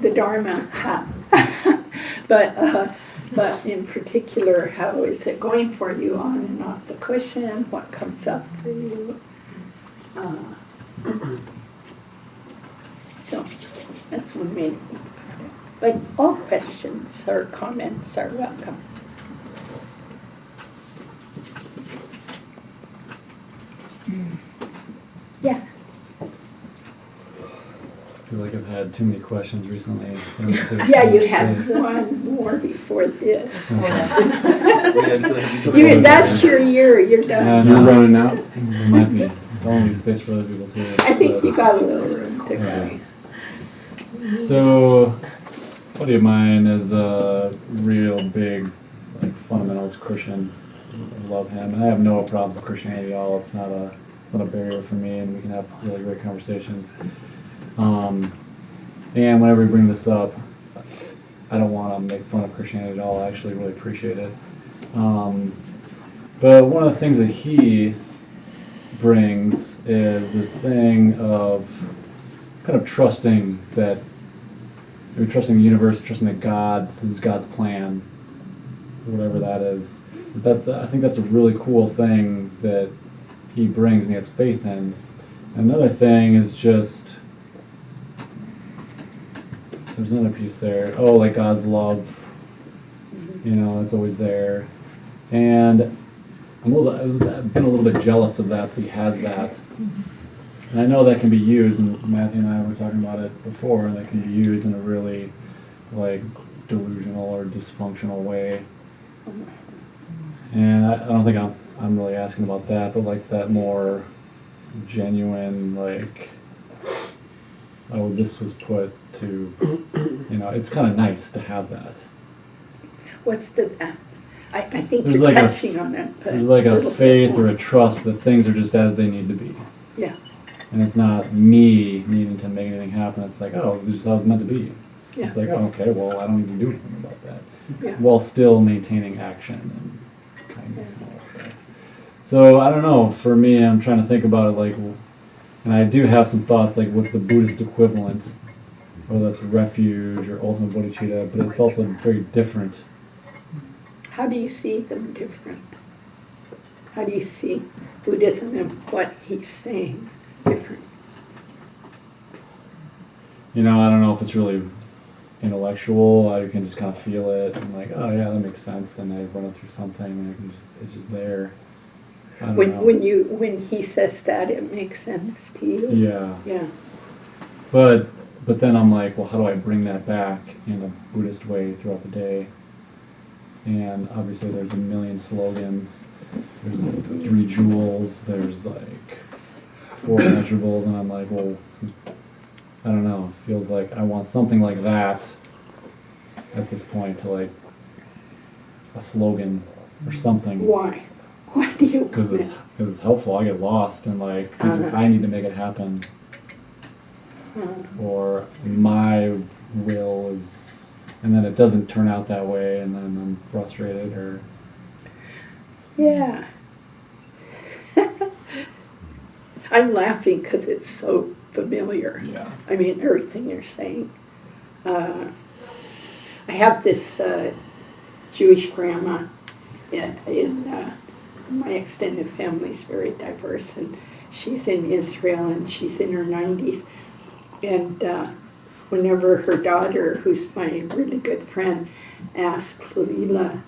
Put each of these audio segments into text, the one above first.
the Dharma, but in particular, how is it going for you on and off the cushion? What comes up for you? So that's what made me think about it. But all questions or comments are welcome. Yeah. I feel like I've had too many questions recently. Yeah, you had one more before this. That's your year. You're done. You're running out. There might be. There's only space for other people too. I think you got a little room to go. Okay. So, a buddy of mine is a real big, like, fundamentalist Christian. I love him, and I have no problems with Christianity at all. It's not a barrier for me, and we can have really great conversations. And whenever we bring this up, I don't want to make fun of Christianity at all. I actually really appreciate it. But one of the things that he brings is this thing of kind of trusting that, maybe trusting the universe, trusting that this is God's plan, whatever that is. I think that's a really cool thing that he brings and he has faith in. Another thing is just, there's another piece there. Oh, like God's love, it's always there. And I've been a little bit jealous of that he has that. And I know that can be used, and Matthew and I were talking about it before, and that can be used in a really, like, delusional or dysfunctional way. And I don't think I'm really asking about that, but like that more genuine, like, oh, this was put to, it's kind of nice to have that. What's I think there's you're like touching on it. There's like a faith or a trust that things are just as they need to be. Yeah. And it's not me needing to make anything happen. It's like, oh, this is how it's meant to be. Yeah. It's like, oh, okay, well, I don't need to do anything about that. Yeah. While still maintaining action and kindness and all that stuff. So, I don't know. For me, I'm trying to think about it like, and I do have some thoughts like, what's the Buddhist equivalent? Whether that's refuge or ultimate bodhicitta, but it's also very different. How do you see them different? How do you see Buddhism and what he's saying different? I don't know if it's really intellectual. I can just kind of feel it and like, oh yeah, that makes sense, and I run it through something, and it's just there. I don't know. When he says that, it makes sense to you. Yeah. Yeah. But then I'm like, well, how do I bring that back in a Buddhist way throughout the day? And obviously there's a million slogans, there's 3 jewels, there's like 4 measurables, and I'm like, well, I don't know, it feels like I want something like that at this point, to like a slogan or something. Why? Why do you? Because it's helpful. I get lost and like I need to make it happen, or my will is. And then it doesn't turn out that way, and then I'm frustrated, or... Yeah. I'm laughing because it's so familiar. Yeah. I mean, everything you're saying. I have this Jewish grandma in my extended family is very diverse, and she's in Israel, and she's in her 90s. And whenever her daughter, who's my really good friend, asks Lila,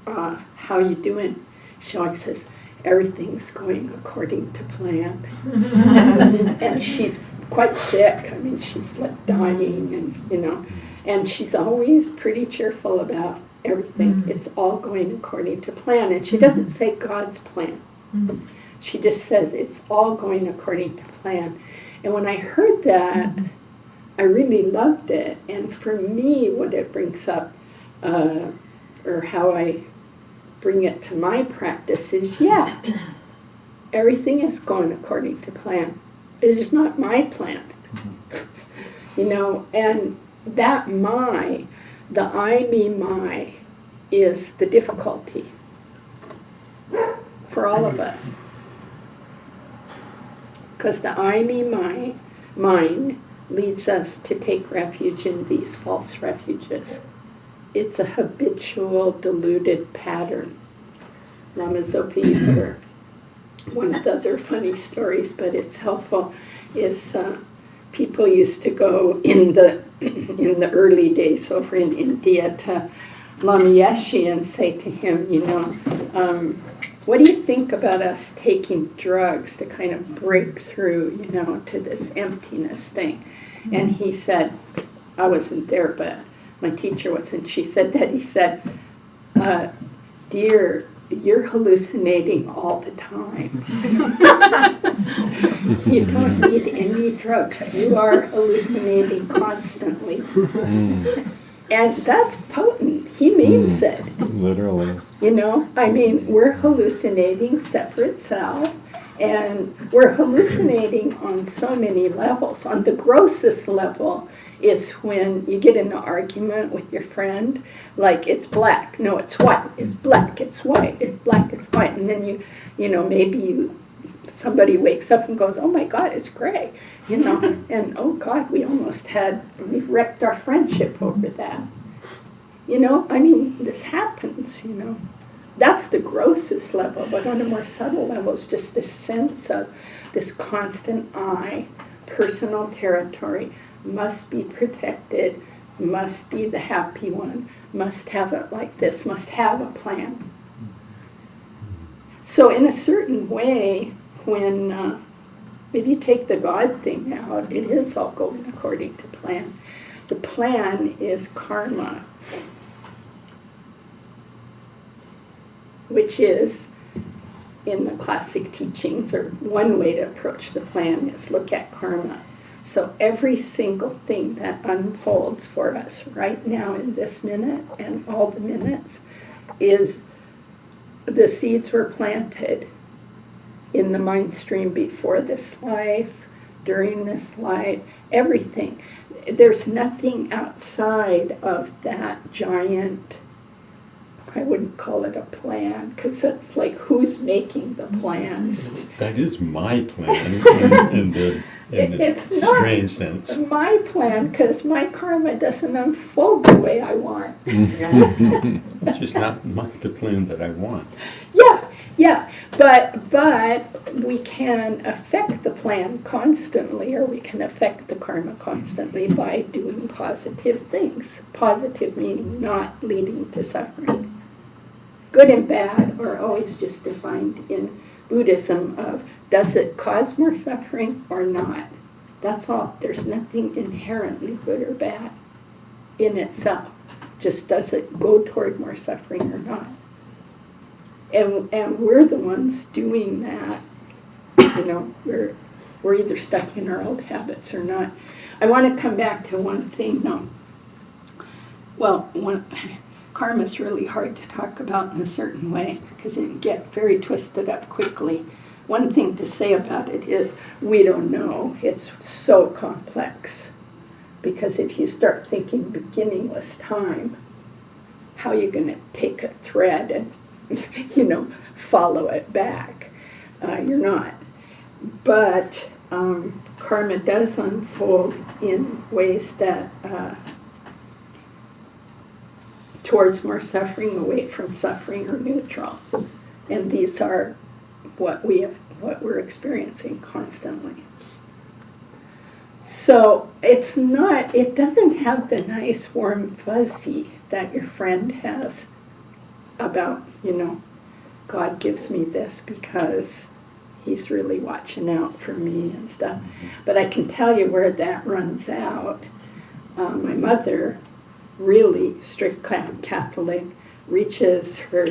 how you doing? She always says, everything's going according to plan. And she's quite sick. I mean, she's like dying, and and she's always pretty cheerful about everything. It's all going according to plan. And she doesn't say God's plan. She just says it's all going according to plan. And when I heard that, I really loved it, and for me, what it brings up, or how I bring it to my practice is, everything is going according to plan. It is not my plan, and that the I, me, my, is the difficulty for all of us. Because the I, me, my, mine leads us to take refuge in these false refuges. It's a habitual, deluded pattern. Lama Zopa Herron, one of the other funny stories, but it's helpful, is people used to go in the early days over in India to Lama Yeshe and say to him, what do you think about us taking drugs to kind of break through, to this emptiness thing? And he said, I wasn't there, but my teacher was, and she said that, he said, dear, you're hallucinating all the time. You don't need any drugs. You are hallucinating constantly. And that's potent. He means it. Literally. We're hallucinating separate self, and we're hallucinating on so many levels. On the grossest level is when you get in an argument with your friend, like it's black, no, it's white, it's black, it's white, it's black, it's white, and then somebody wakes up and goes, oh my God, it's gray, and oh God, we wrecked our friendship over that. This happens, That's the grossest level, but on a more subtle level, it's just this sense of this constant personal territory, must be protected, must be the happy one, must have it like this, must have a plan. So in a certain way, when if you take the God thing out, it is all going according to plan. The plan is karma, which is, in the classic teachings, or one way to approach the plan is look at karma. So every single thing that unfolds for us right now in this minute and all the minutes is the seeds were planted in the mind stream before this life, during this life, everything. There's nothing outside of that giant, I wouldn't call it a plan, because that's like, who's making the plans? That is my plan in the strange sense. My plan, because my karma doesn't unfold the way I want. It's just not the plan that I want. Yeah, but we can affect the plan constantly, or we can affect the karma constantly by doing positive things. Positive meaning not leading to suffering. Good and bad are always just defined in Buddhism of, does it cause more suffering or not? That's all. There's nothing inherently good or bad in itself. Just does it go toward more suffering or not? And we're the ones doing that. We're either stuck in our old habits or not. I want to come back to one thing though. Well, karma is really hard to talk about in a certain way because it can get very twisted up quickly. One thing to say about it is we don't know. It's so complex. Because if you start thinking beginningless time, how are you going to take a thread and follow it back? You're not. But karma does unfold in ways that towards more suffering, away from suffering, or neutral. And these are what we're experiencing constantly. So it doesn't have the nice warm fuzzy that your friend has about, God gives me this because he's really watching out for me and stuff. But I can tell you where that runs out. My mother, really strict Catholic, reaches her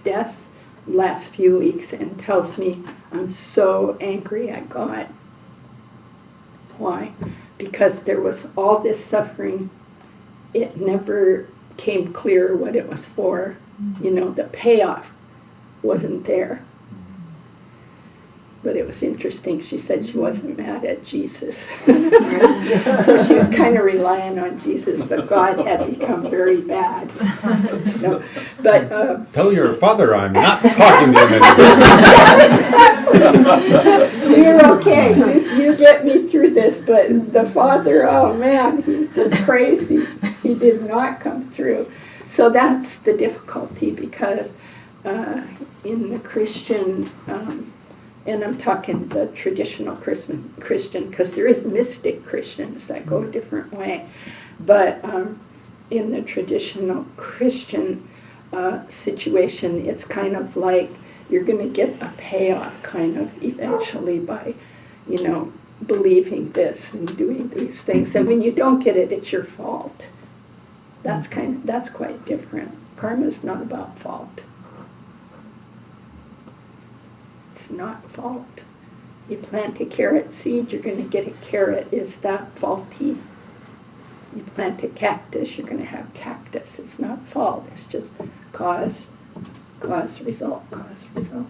death last few weeks and tells me, I'm so angry at God. Why? Because there was all this suffering. It never came clear what it was for. The payoff wasn't there. But it was interesting. She said she wasn't mad at Jesus. So she was kind of relying on Jesus, but God had become very bad. No, but Tell your father I'm not talking to him anymore. you're okay. You get me through this, but the Father, oh man, he's just crazy. He did not come through. So that's the difficulty, because in the Christian, and I'm talking the traditional Christian, because there is mystic Christians that go a different way, but in the traditional Christian situation, it's kind of like you're going to get a payoff kind of eventually by, believing this and doing these things. And when you don't get it, it's your fault. That's quite different. Karma's not about fault. It's not fault. You plant a carrot seed, you're going to get a carrot. Is that faulty? You plant a cactus, you're going to have cactus. It's not fault. It's just cause, result, cause, result.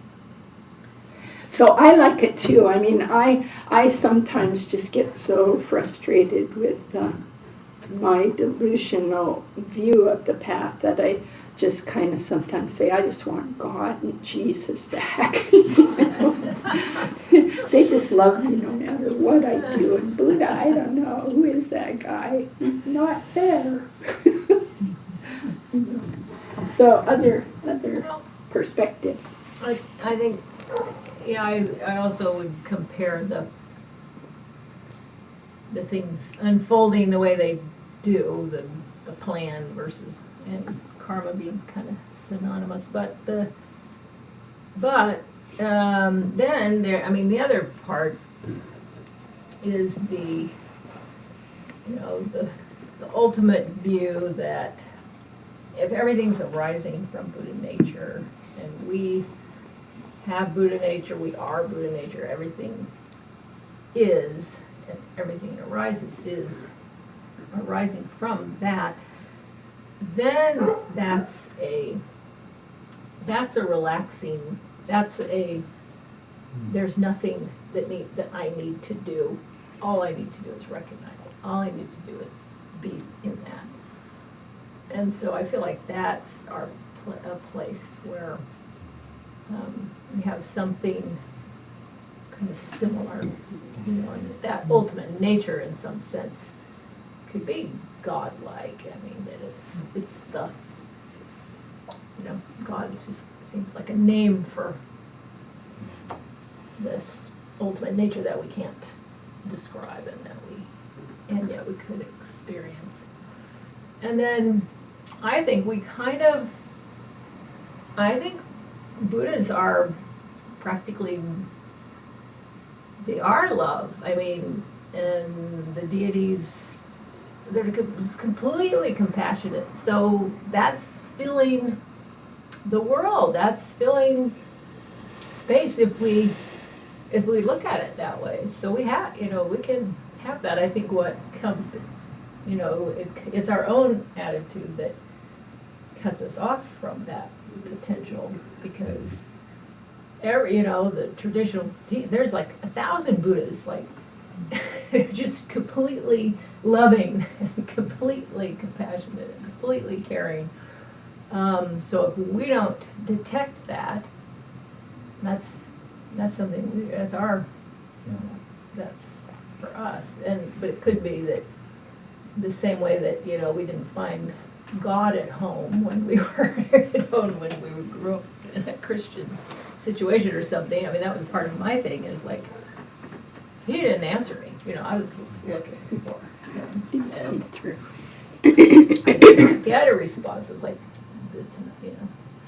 So I like it too. I mean, I sometimes just get so frustrated with my delusional view of the path that I just kind of sometimes say, I just want God and Jesus back. They just love me no matter what I do. And Buddha, I don't know, who is that guy? He's not there. So other perspectives. I think, I also would compare the things unfolding the way they do, the plan versus, and karma being kind of synonymous, but then there, the other part is the ultimate view that if everything's arising from Buddha nature, and we have Buddha nature, we are Buddha nature, everything is, and everything that arises is arising from that, then that's a relaxing, there's nothing that I need to do. All I need to do is recognize it. All I need to do is be in that. And so I feel like that's a place where we have something kind of similar, and that ultimate nature in some sense could be godlike. That it's the, God just seems like a name for this ultimate nature that we can't describe and yet we could experience. And then I think Buddhas are practically, they are love. And the deities, they're just completely compassionate. So that's filling the world. That's filling space if we look at it that way. So we have, we can have that. I think what comes, it's our own attitude that cuts us off from that potential, because the traditional, there's like 1,000 Buddhas, like just completely loving and completely compassionate and completely caring. So if we don't detect that, that's something that's our, that's for us. But it could be that the same way that we didn't find God at home when we were when we grew up in a Christian situation or something. That was part of my thing, is like, he didn't answer me. I was looking for him. And Through. if he had a response, it was like, it's,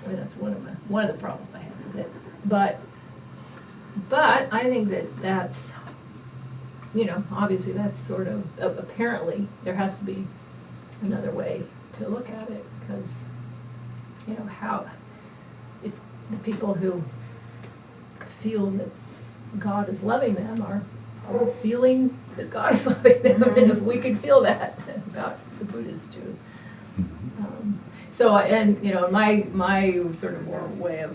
that's one of the problems I have with it. But I think that's, obviously that's sort of, apparently there has to be another way to look at it, because, how it's the people who feel that God is loving them are feeling that God is loving them, and if we could feel that about the Buddhists too. My sort of more way of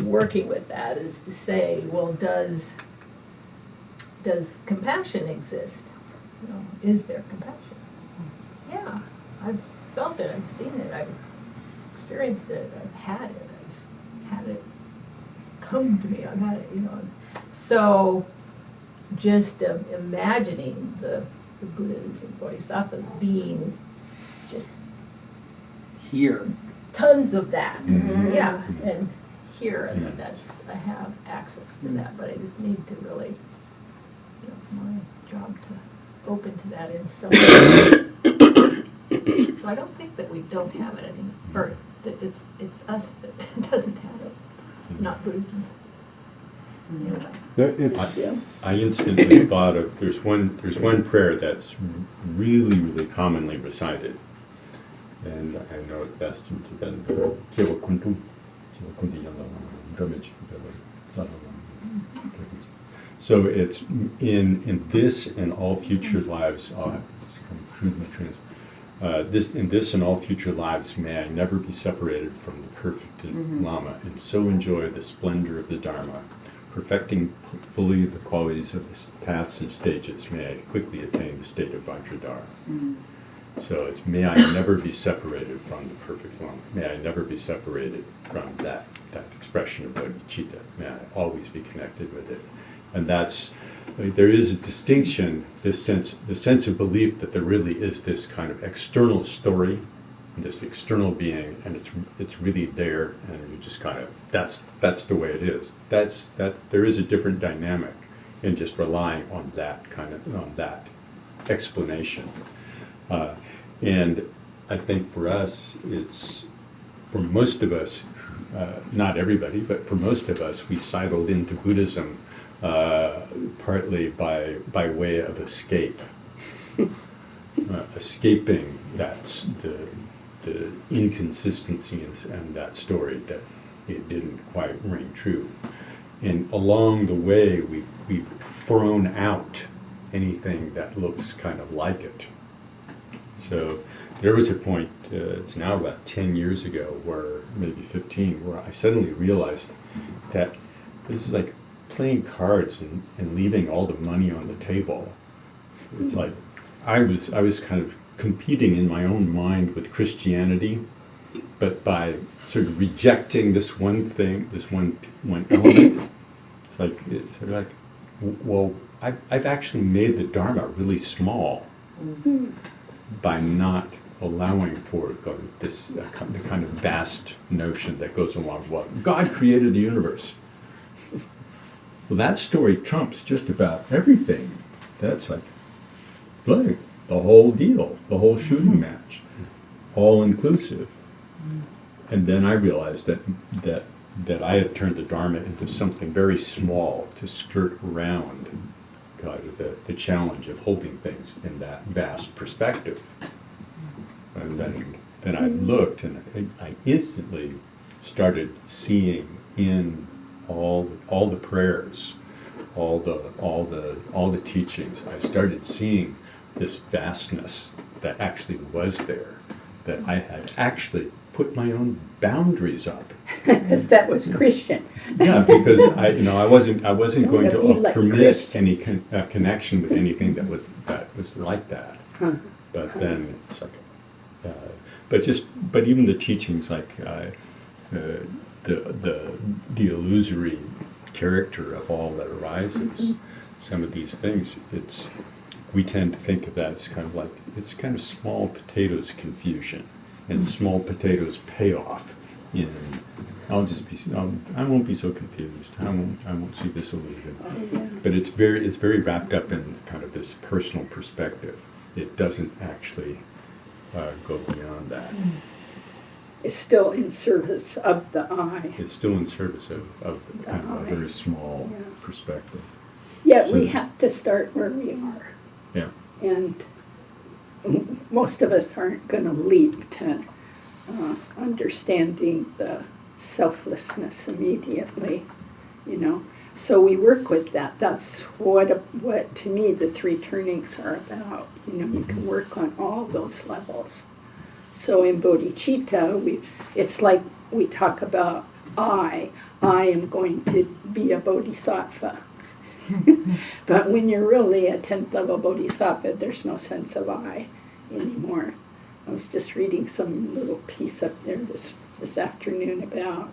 working with that is to say, well, does compassion exist? is there compassion? Yeah, I've felt it, I've seen it, I've experienced it, I've had it come to me, I've had it, So, just imagining the Buddhas and Bodhisattvas being just Here. tons of that. Mhm. Yeah, and here, and Mhm. I have access to that, but I just need to really, it's my job to open to that in some way. So I don't think that we don't have it, I think, or that it's us that doesn't have it, not Buddhism. Anyway. I instantly thought of, there's one prayer that's really, really commonly recited. And I know it best in Tibetan. So it's in this and all future lives, in this and all future lives, may I never be separated from the perfect Lama, and so enjoy the splendor of the Dharma, perfecting fully the qualities of the paths and stages. May I quickly attain the state of Vajradhara. So it's may I never be separated from the perfect Lama. May I never be separated from that expression of bodhicitta. May I always be connected with it. And there is a distinction, the sense of belief that there really is this kind of external story, this external being, and it's really there, and you just kind of that's the way it is. There is a different dynamic in just relying on that explanation. And I think for us, for most of us, not everybody, but for most of us, we sidled into Buddhism partly by way of escape, escaping the inconsistency and that story that it didn't quite ring true. And along the way, we've thrown out anything that looks kind of like it. So there was a point, it's now about 10 years ago, maybe 15, where I suddenly realized that this is like playing cards and leaving all the money on the table. It's like I was kind of competing in my own mind with Christianity, but by sort of rejecting this one thing, this one element. It's sort of like, well, I've actually made the Dharma really small by not allowing for the kind of vast notion that goes along with what God created the universe. Well, that story trumps just about everything. That's like, look, the whole deal, the whole shooting match, all inclusive. And then I realized that I had turned the Dharma into something very small to skirt around the challenge of holding things in that vast perspective. And then I looked, and I instantly started seeing in all the prayers, all the teachings. I started seeing this vastness that actually was there, that I had actually put my own boundaries up. Because that was Christian. Yeah, because I wasn't going to like permit any Christians. connection with anything that was like that. But then it's like, but even the teachings like the illusory character of all that arises, some of these things, we tend to think of that as kind of like, it's kind of small potatoes confusion and small potatoes payoff in I won't be so confused. I won't see this illusion. Oh, yeah. But it's very wrapped up in kind of this personal perspective. It doesn't actually go beyond that. It's still in service of the I. It's still in service of kind of a very small Yeah. perspective. Yet we So- have to start where we are. Yeah. And most of us aren't going to leap to understanding the selflessness immediately, So we work with that. That's what to me the three turnings are about. You can work on all those levels. So in bodhicitta, it's like we talk about I am going to be a bodhisattva. But when you're really a 10th level bodhisattva, there's no sense of I anymore. I was just reading some little piece up there this afternoon about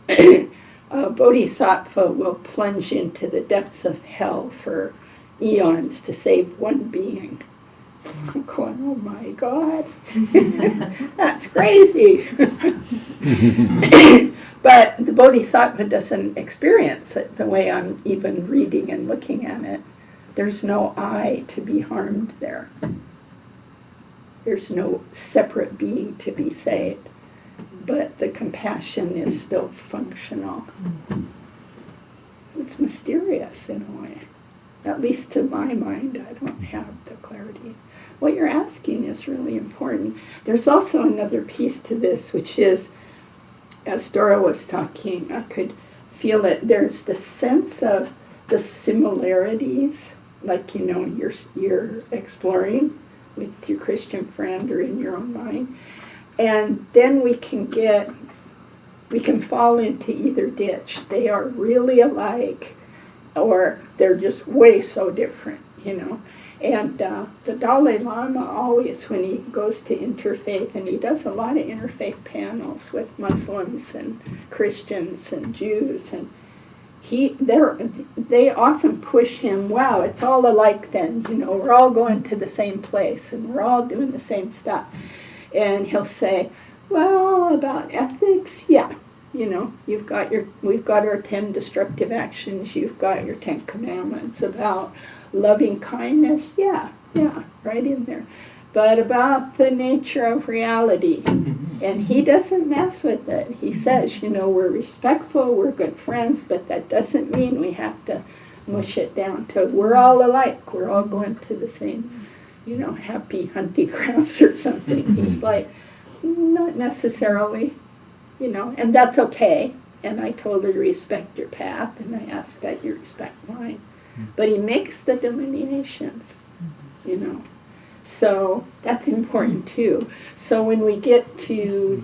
a bodhisattva will plunge into the depths of hell for eons to save one being. I'm going, oh my God, that's crazy. But the bodhisattva doesn't experience it the way I'm even reading and looking at it. There's no I to be harmed there. There's no separate being to be saved. But the compassion is still functional. It's mysterious in a way. At least to my mind, I don't have the clarity. What you're asking is really important. There's also another piece to this, which is, as Dora was talking, I could feel it. There's the sense of the similarities, like, you know, you're exploring with your Christian friend or in your own mind. And then we can fall into either ditch. They are really alike, or they're just way so different, you know. And the Dalai Lama always, when he goes to interfaith, and he does a lot of interfaith panels with Muslims and Christians and Jews, and they often push him, wow, it's all alike then, you know, we're all going to the same place, and we're all doing the same stuff. And he'll say, well, about ethics, yeah, you know, we've got our 10 destructive actions, you've got your 10 commandments. About loving kindness, yeah, right in there. But about the nature of reality, and he doesn't mess with it. He says, you know, we're respectful, we're good friends, but that doesn't mean we have to mush it down to we're all alike, we're all going to the same, you know, happy hunting grounds or something. He's like, not necessarily, you know, and that's okay. And I totally respect your path, and I ask that you respect mine. But he makes the delineations, you know. So that's important too. So when we get to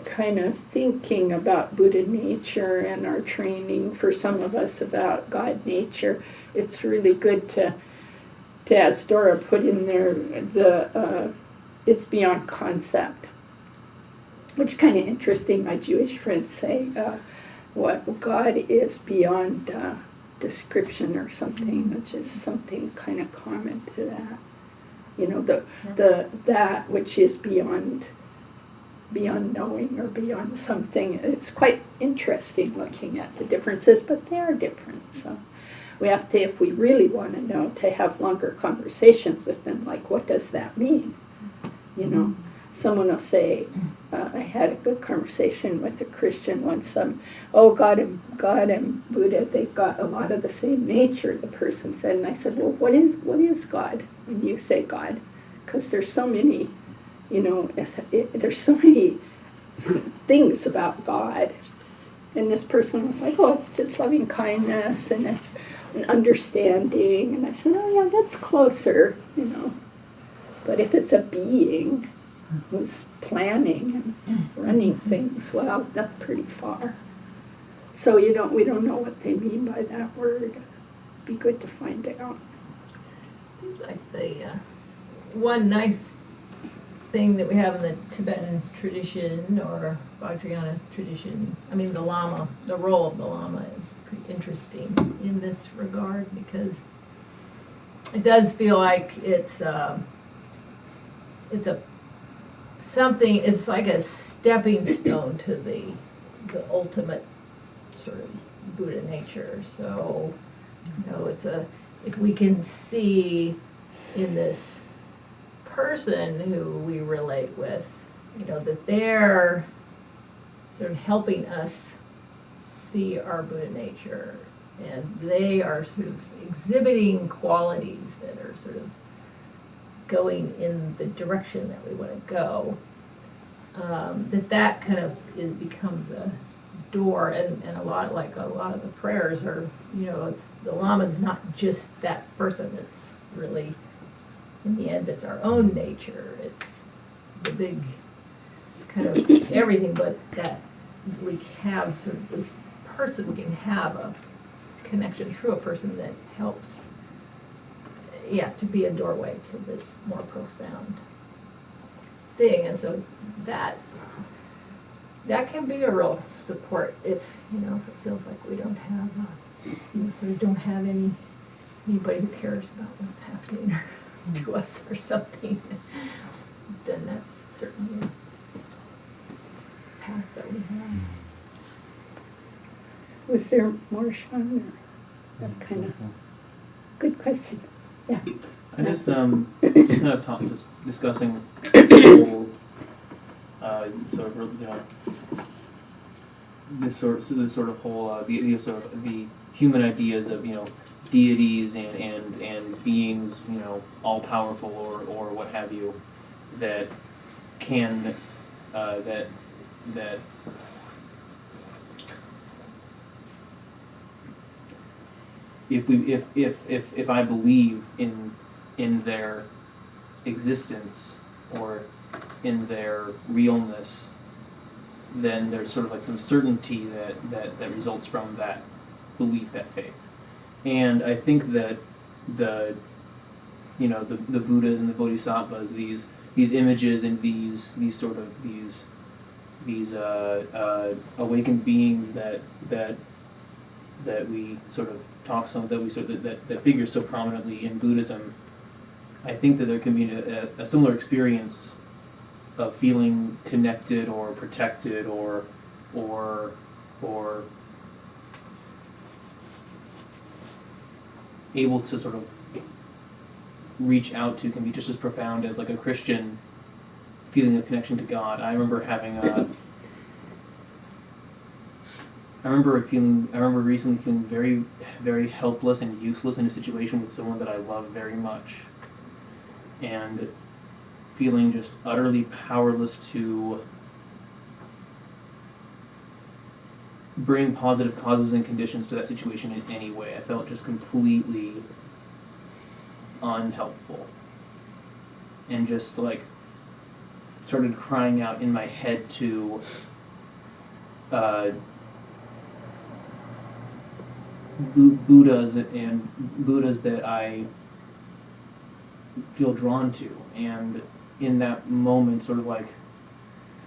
kind of thinking about Buddha nature and our training, for some of us about God nature, it's really good to as Dora put in there, it's beyond concept, which is kind of interesting. My Jewish friends say what God is beyond description or something, which is something kind of common to that. You know, that which is beyond knowing or beyond something. It's quite interesting looking at the differences, but they are different. So we have to, if we really want to know, to have longer conversations with them, like, what does that mean? You know, someone will say, I had a good conversation with a Christian once, God and Buddha, they've got a lot of the same nature, the person said. And I said, well, what is God when you say God? Because there's so many, you know, there's so many things about God. And this person was like, oh, it's just loving kindness, and it's an understanding. And I said, oh yeah, that's closer, you know. But if it's a being who's planning and running things, well, that's pretty far. So we don't know what they mean by that word. It'd be good to find out. Seems like the one nice thing that we have in the Tibetan tradition or Vajrayana tradition, I mean the Lama, the role of the Lama is pretty interesting in this regard, because it does feel like it's like a stepping stone to the ultimate sort of Buddha nature. So, you know, if we can see in this person who we relate with, you know, that they're sort of helping us see our Buddha nature, and they are sort of exhibiting qualities that are sort of going in the direction that we want to go, that kind of becomes a door, and a lot of the prayers are, you know, it's the Lama's not just that person. It's really, in the end, it's our own nature. It's it's kind of everything, but that we have sort of this person, we can have a connection through a person that helps, to be a doorway to this more profound thing. And so that can be a real support if it feels like we don't have, sort of don't have anybody who cares about what's happening to us or something. Then that's certainly a path that we have. Was there more, Sean? Or that kind of good question. Yeah. I just kind of just discussing this whole sort of this sort of whole the human ideas of deities and beings all powerful or what have you that can that if I believe in their existence or in their realness, then there's sort of like some certainty that results from that belief, that faith. And I think that the Buddhas and the Bodhisattvas, these images and these awakened beings that we sort of talk that figure so prominently in Buddhism, I think that there can be a similar experience of feeling connected or protected or able to sort of reach out to, can be just as profound as like a Christian feeling of connection to God. I remember recently feeling very, very helpless and useless in a situation with someone that I love very much, and feeling just utterly powerless to bring positive causes and conditions to that situation in any way. I felt just completely unhelpful, and just like started crying out in my head to Buddhas that I feel drawn to, and in that moment sort of like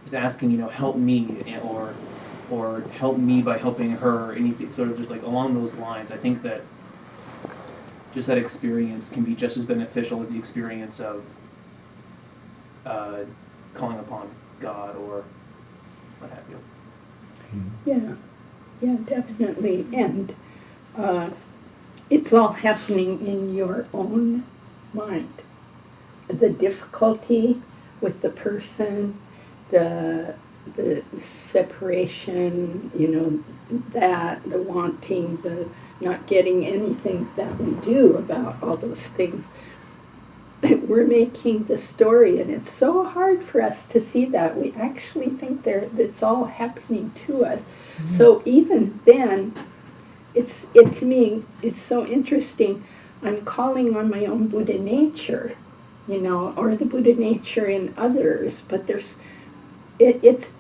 just asking, help me, or help me by helping her, anything sort of just like along those lines. I think that just that experience can be just as beneficial as the experience of calling upon God or what have you. Yeah, definitely. And it's all happening in your own mind. The difficulty with the person, the separation, that, the wanting, the not getting anything that we do about all those things. We're making the story, and it's so hard for us to see that. We actually think it's all happening to us. Mm-hmm. So even then, to me, it's so interesting. I'm calling on my own Buddha nature, or the Buddha nature in others, but it's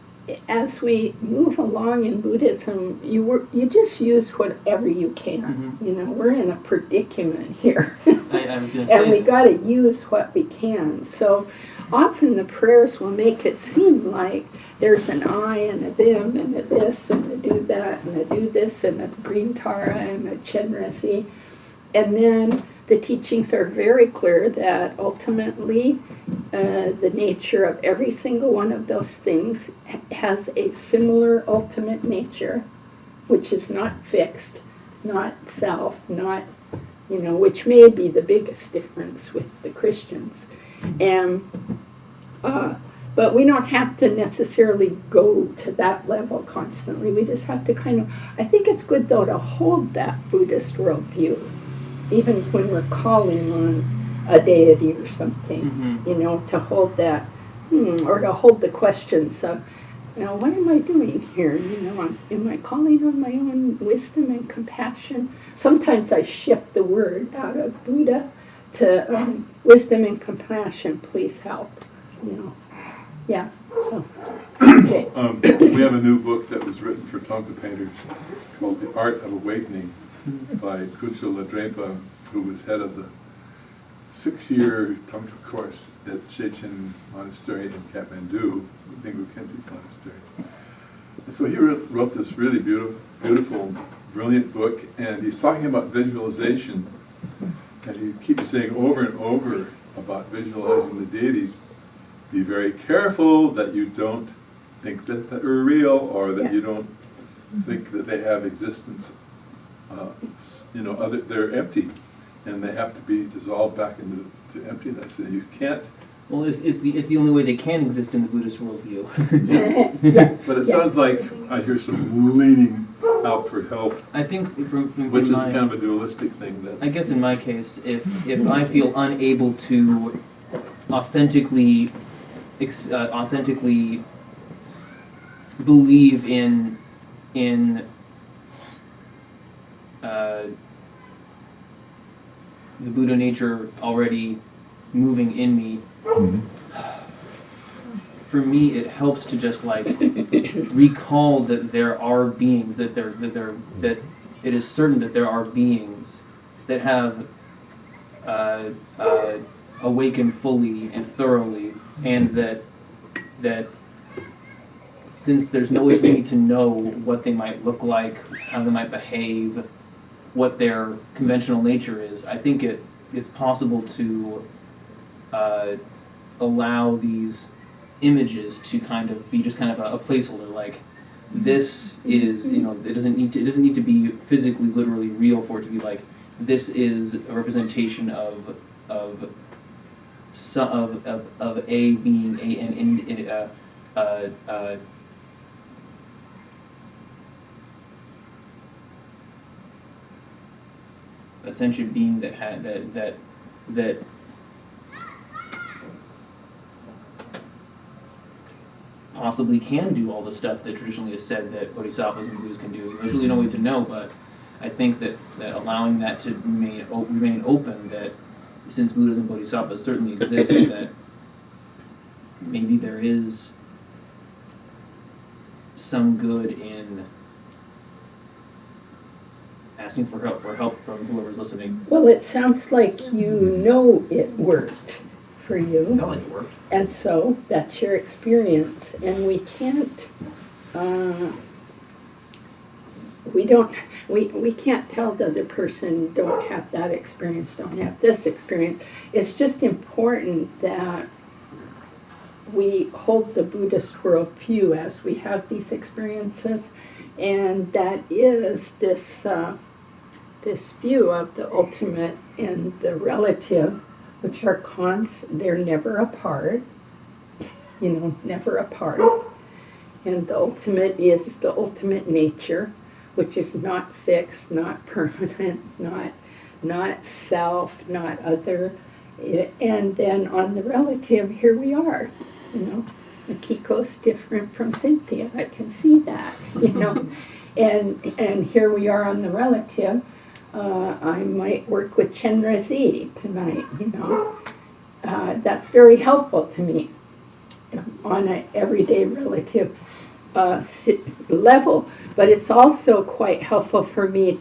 as we move along in Buddhism, you just use whatever you can. Mm-hmm. We're in a predicament here, I was gonna say, and we got to use what we can. So often the prayers will make it seem like there's an I and a them and a this and a do that and a do this and a green Tara and a Chenresi, and then the teachings are very clear that ultimately the nature of every single one of those things has a similar ultimate nature, which is not fixed, not self, not, which may be the biggest difference with the Christians. And but we don't have to necessarily go to that level constantly. We just have to I think it's good though to hold that Buddhist worldview, even when we're calling on a deity or something, mm-hmm. To hold that, or to hold the questions of, what am I doing here? Am I calling on my own wisdom and compassion? Sometimes I shift the word out of Buddha to wisdom and compassion, please help, Yeah, so, okay. We have a new book that was written for Tonka painters called The Art of Awakening. by Kucho Ladrepa, who was head of the 6-year Tongtu course at Chechen Monastery in Kathmandu, Mingu Khente's monastery. And so he wrote this really beautiful, brilliant book, and he's talking about visualization, and he keeps saying over and over about visualizing the deities. Be very careful that you don't think that they're real, or that you don't think that they have existence. They're empty, and they have to be dissolved back into emptiness. And you can't. Well, it's the only way they can exist in the Buddhist worldview. But it sounds like I hear some leaning out for help. I think which is kind of a dualistic thing. That I guess in my case, if I feel unable to authentically believe in the Buddha nature already moving in me, for me it helps to just like recall that there are beings, that it is certain that there are beings that have awakened fully and thoroughly, and that since there's no way for me to know what they might look like, how they might behave, what their conventional nature is, I think it's possible to allow these images to kind of be just kind of a placeholder. Like, this is, it doesn't need to be physically, literally real for it to be like, this is a representation of a being, a sentient being that had that possibly can do all the stuff that traditionally is said that bodhisattvas and Buddhas can do. There's really no way to know, but I think that allowing that to remain open, that since Buddhas and bodhisattvas certainly exist, that maybe there is some good in asking for help from whoever's listening. Well, it sounds like it worked for you. Like it worked. And so that's your experience, and we can't we can't tell the other person, don't have that experience, don't have this experience. It's just important that we hold the Buddhist worldview as we have these experiences, and that is this this view of the ultimate and the relative, which are they're never apart, never apart. And the ultimate is the ultimate nature, which is not fixed, not permanent, not self, not other. And then on the relative, here we are, Akiko's different from Cynthia. I can see that, and here we are on the relative. I might work with Chenrezig tonight, that's very helpful to me on an everyday relative level. But it's also quite helpful for me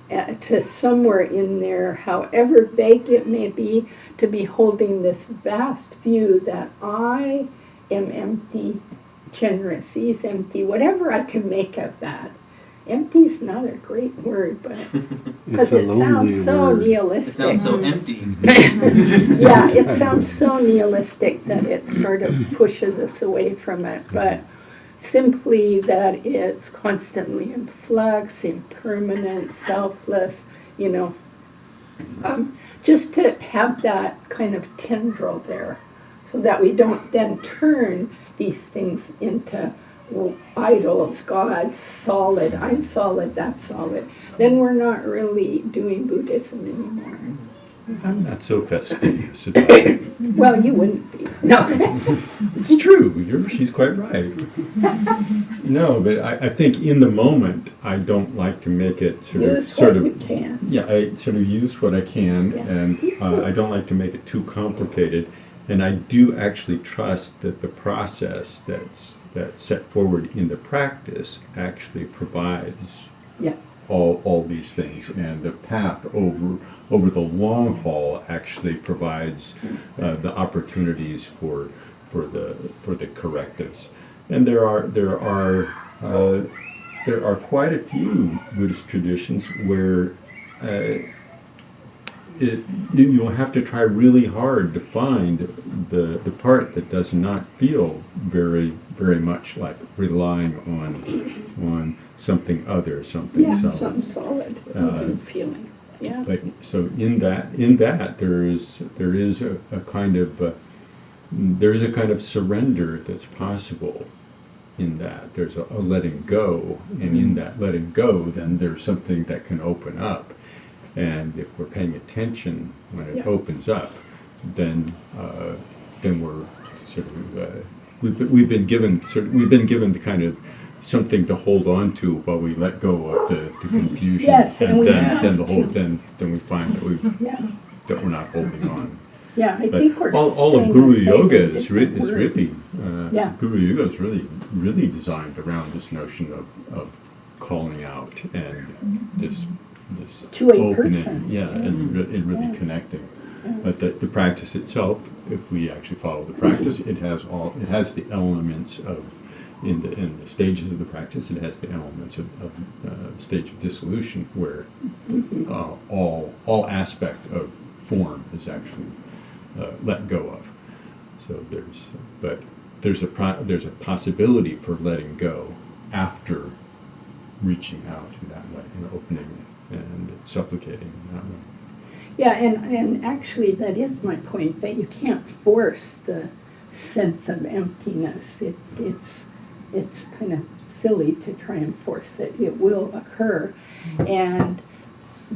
to somewhere in there, however vague it may be, to be holding this vast view that I am empty, Chenrezig is empty, whatever I can make of that. Empty's not a great word, but because it sounds so nihilistic. It sounds so empty. Yeah, it sounds so nihilistic that it sort of pushes us away from it. But simply that it's constantly in flux, impermanent, selfless, just to have that kind of tendril there, so that we don't then turn these things into idols, gods, solid, I'm solid, that's solid. Then we're not really doing Buddhism anymore. I'm not so fastidious about it. Well, you wouldn't be. No. It's true. She's quite right. No, but I think in the moment, I don't like to make it sort of. You can. Yeah, I sort of use what I can, Yeah. and I don't like to make it too complicated. And I do actually trust that the process that's set forward in the practice actually provides all these things, and the path over the long haul actually provides the opportunities for the correctives. And there are quite a few Buddhist traditions where you'll have to try really hard to find the part that does not feel very much like relying on something other, something solid. Something solid, open feeling. Yeah. But so in that there is a kind of surrender that's possible. In that there's a letting go, and in that letting go, then there's something that can open up. And if we're paying attention when it opens up, then we're sort of we've been given the kind of something to hold on to while we let go of the confusion. Yes, and then we find that that we're not holding on. Yeah, I But think we're all of saying Guru the same Yoga in is different really Yeah. Guru Yoga is really designed around this notion of calling out and this To a opening, person. and really connecting. But the practice itself, if we actually follow the practice, it has the elements of in the stages of the practice. It has the elements of the stage of dissolution, where all aspect of form is actually let go of. So there's a possibility for letting go after reaching out to that way and opening and supplicating in that way. Yeah, and actually that is my point, that you can't force the sense of emptiness. It's kind of silly to try and force it. It will occur. And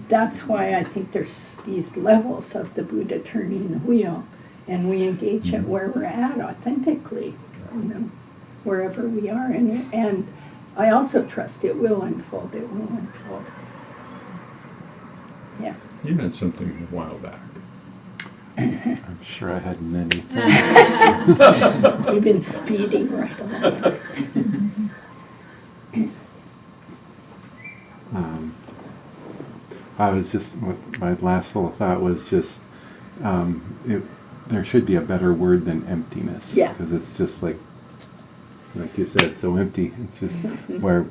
that's why I think there's these levels of the Buddha turning the wheel, and we engage it where we're at authentically, wherever we are. And I also trust it will unfold. It will unfold. Yeah. You had something a while back. I'm sure I had many. You've been speeding right along. I was just, my last little thought was just, there should be a better word than emptiness. Yeah. Because it's just like you said, so empty. It's just what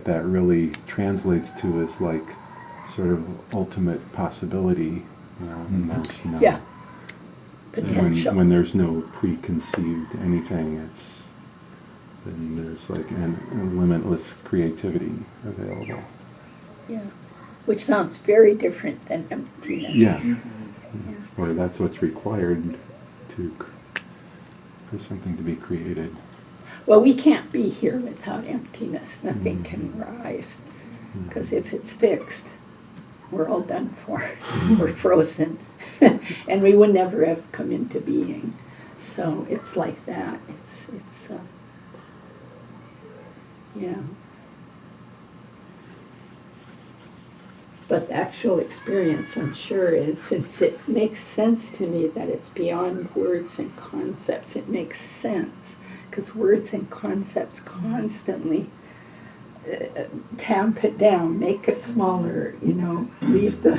that really translates to is like sort of ultimate possibility. And there's no, Yeah. Potential. when there's no preconceived anything, then there's like a limitless creativity available. Yeah. Which sounds very different than emptiness. Yeah. Or that's what's required for something to be created. Well, we can't be here without emptiness. Nothing can rise. Because if it's fixed, we're all done for. We're frozen. And we would never have come into being. So it's like that. It's yeah. But the actual experience, I'm sure, is, since it makes sense to me that it's beyond words and concepts, it makes sense. Because words and concepts constantly tamp it down, make it smaller, leave the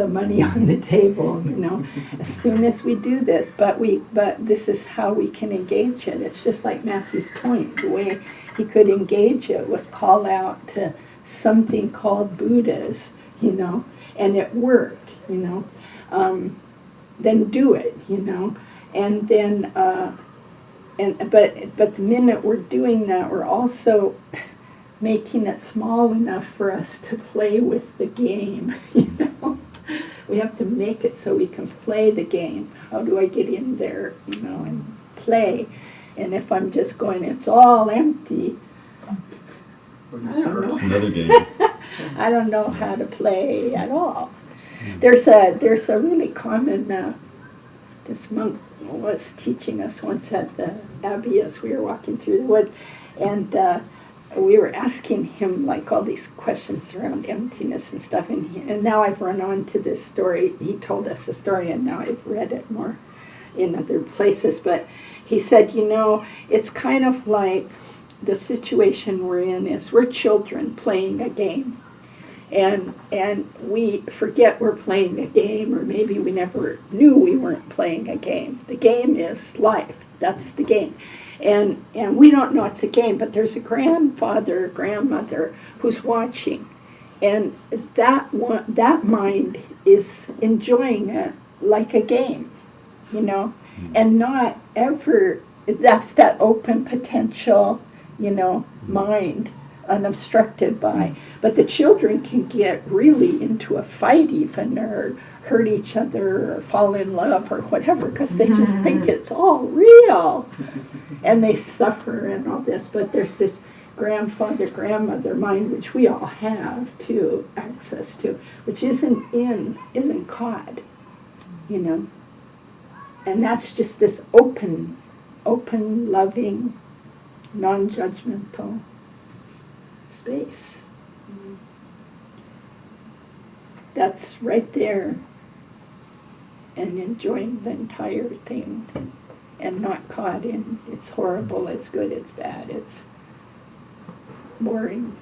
money on the table, as soon as we do this, but this is how we can engage it. It's just like Matthew's point, the way he could engage it was call out to something called Buddhas, and it worked, then do it, and then but the minute we're doing that, we're also making it small enough for us to play with the game, We have to make it so we can play the game. How do I get in there, and play? And if I'm just going, it's all empty, I don't know. It's another game. I don't know how to play at all. There's a really common, this monk was teaching us once at the Abbey as we were walking through the wood, and we were asking him like all these questions around emptiness and stuff, and now I've run on to this story. He told us a story, and now I've read it more in other places, but he said, it's kind of like the situation we're in is we're children playing a game, and we forget we're playing a game, or maybe we never knew we weren't playing a game. The game is life. That's the game. And we don't know it's a game, but there's a grandfather, grandmother who's watching. And that mind is enjoying it like a game, you know, and not ever, that's that open potential, you know, mind, unobstructed by. But the children can get really into a fight even, or hurt each other, or fall in love, or whatever, because they just think it's all real. And they suffer and all this, but there's this grandfather, grandmother mind, which we all have too, access to, which isn't caught, you know. And that's just this open, loving, non-judgmental space. That's right there, and enjoying the entire thing, and not caught in it's horrible, it's good, it's bad, it's boring.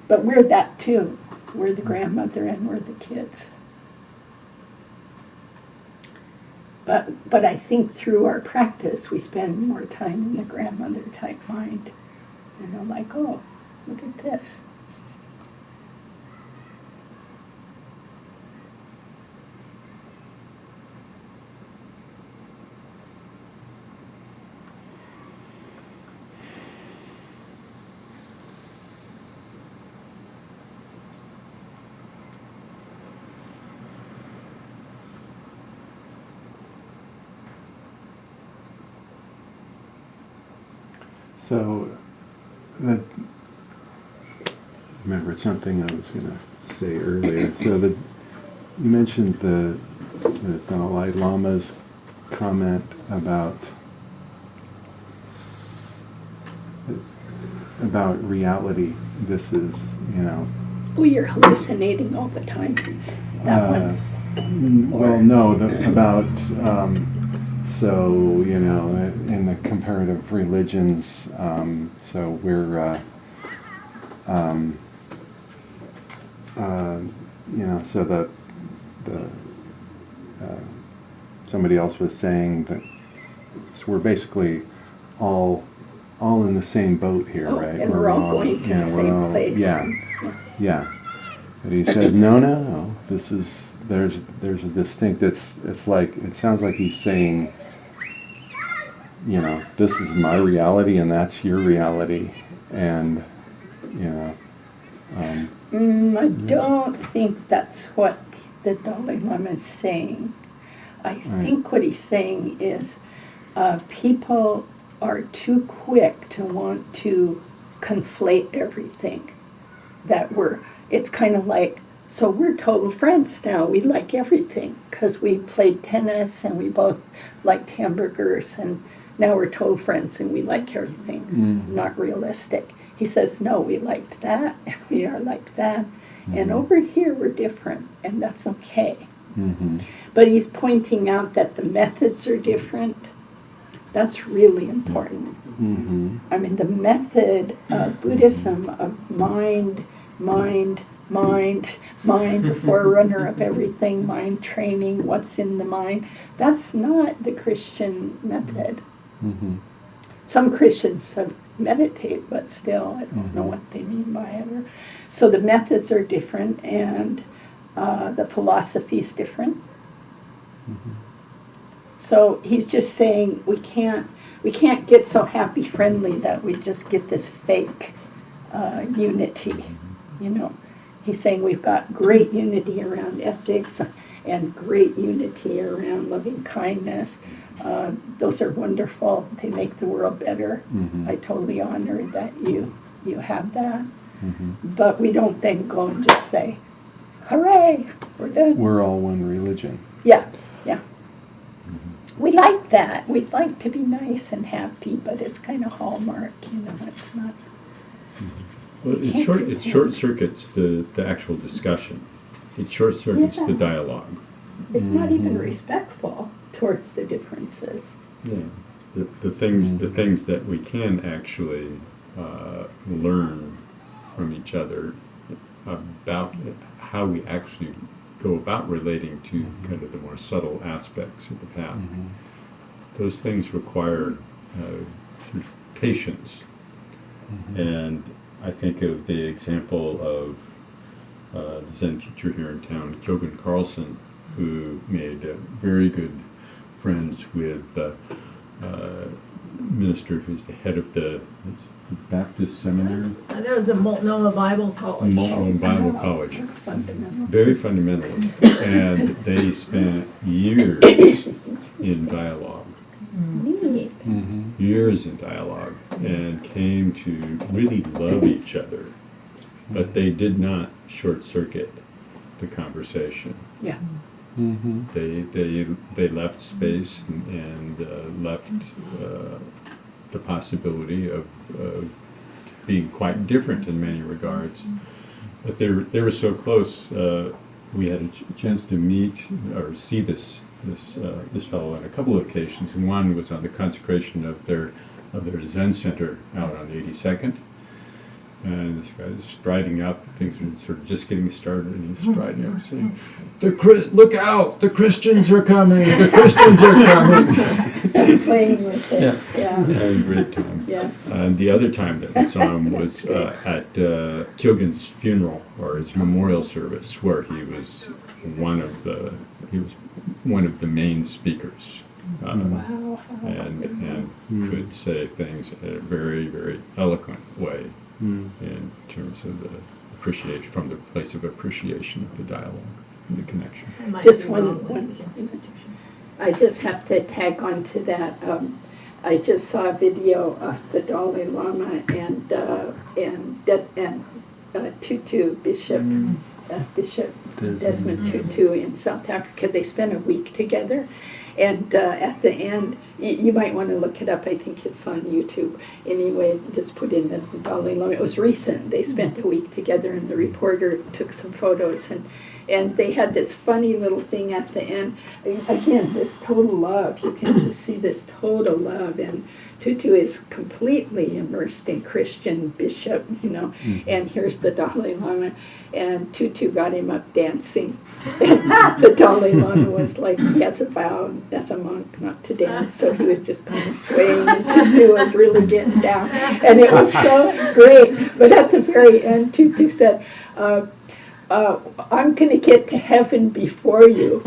But we're that too. We're the grandmother and we're the kids. But I think through our practice we spend more time in the grandmother type mind. You know, like, oh, look at this. So, remember something I was going to say earlier. So you mentioned the Dalai Lama's comment about reality. This is, you know. Oh, you're hallucinating all the time. That one. Well, no, about. So, you know, in the comparative religions, so we're, you know, so the somebody else was saying that so we're basically all in the same boat here, right? And we're all going to the same place. Yeah. But he said, no. This is there's a distinct. It's like it sounds like he's saying, you know, this is my reality and that's your reality, and you know. I don't think that's what the Dalai Lama is saying. I think what he's saying is people are too quick to want to conflate everything. It's kind of like, so we're total friends now. We like everything because we played tennis and we both liked hamburgers, and now we're total friends and we like everything. Not realistic. He says, no, we liked that and we are like that. And over here we're different, and that's okay. But he's pointing out that the methods are different. That's really important. I mean, the method of Buddhism of mind, the forerunner of everything, mind training, what's in the mind, that's not the Christian method. Some Christians meditate, but still, I don't know what they mean by it. So the methods are different, and the philosophy is different. So he's just saying we can't get so happy friendly that we just get this fake unity, you know. He's saying we've got great unity around ethics and great unity around loving kindness. Those are wonderful. They make the world better. I totally honor that you have that. But we don't then go and just say, hooray, we're done. We're all one religion. Yeah. We like that. We'd like to be nice and happy, but it's kind of hallmark, you know, it's not. Well, it short circuits the actual discussion. It short circuits the dialogue. It's not even respectful towards the differences. Yeah. the things that we can actually learn from each other about how we actually go about relating to kind of the more subtle aspects of the path. Those things require sort of patience. And I think of the example of the Zen teacher here in town, Kyogen Carlson, who made very good friends with the minister who's the head of the Baptist Seminary. There was the Multnomah Bible College. Multnomah Bible College. That's fundamental. Very fundamentalist. And they spent years in dialogue. Neat. Years in dialogue, and came to really love each other. But they did not short circuit the conversation. Yeah. They left space and left the possibility of being quite different in many regards. But they were so close. We had a chance to meet or see this fellow on a couple of occasions. One was on the consecration of their Zen center out on 82nd. And this guy is striding up, things are sort of just getting started, and he's striding up saying, look out, the Christians are coming, the Christians are coming. Playing with it. Yeah. Had a great time. Yeah. And the other time that we saw him was at Kyogen's funeral, or his memorial service, where he was one of the main speakers. Wow. And could say things in a very, very eloquent way. In terms of the appreciation, from the place of appreciation of the dialogue and the connection. Just one. I just have to tag on to that. I just saw a video of the Dalai Lama and Tutu Bishop Desmond Tutu in South Africa. They spent a week together. And at the end, you might want to look it up. I think it's on YouTube. Anyway, just put in the Dalai Lama. It was recent. They spent a week together, and the reporter took some photos. And they had this funny little thing at the end. Again, this total love. You can just see this total love. And Tutu is completely immersed in Christian bishop, and here's the Dalai Lama. And Tutu got him up dancing. The Dalai Lama was like, he has a vow as a monk not to dance, so he was just kind of swaying, and Tutu was really getting down. And it was so great. But at the very end, Tutu said, I'm going to get to heaven before you.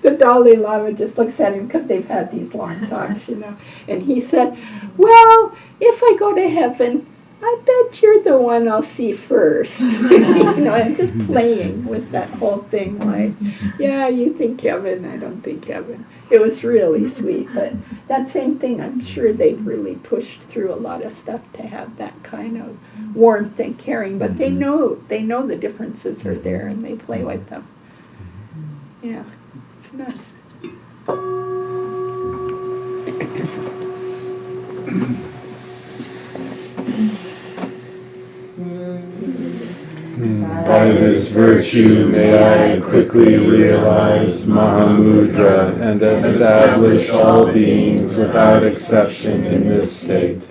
The Dalai Lama just looks at him because they've had these long talks, And he said, well, if I go to heaven, I bet you're the one I'll see first. And just playing with that whole thing, like, yeah, you think heaven, I don't think heaven. It was really sweet, but that same thing, I'm sure they've really pushed through a lot of stuff to have that kind of warmth and caring, but they know the differences are there, and they play with them. Yeah, it's nice. By this virtue may I quickly realize Mahamudra and establish all beings without exception in this state.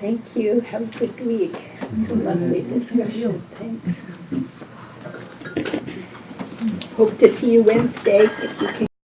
Thank you. Have a good week. It's a lovely discussion. Thanks. Hope to see you Wednesday if you can.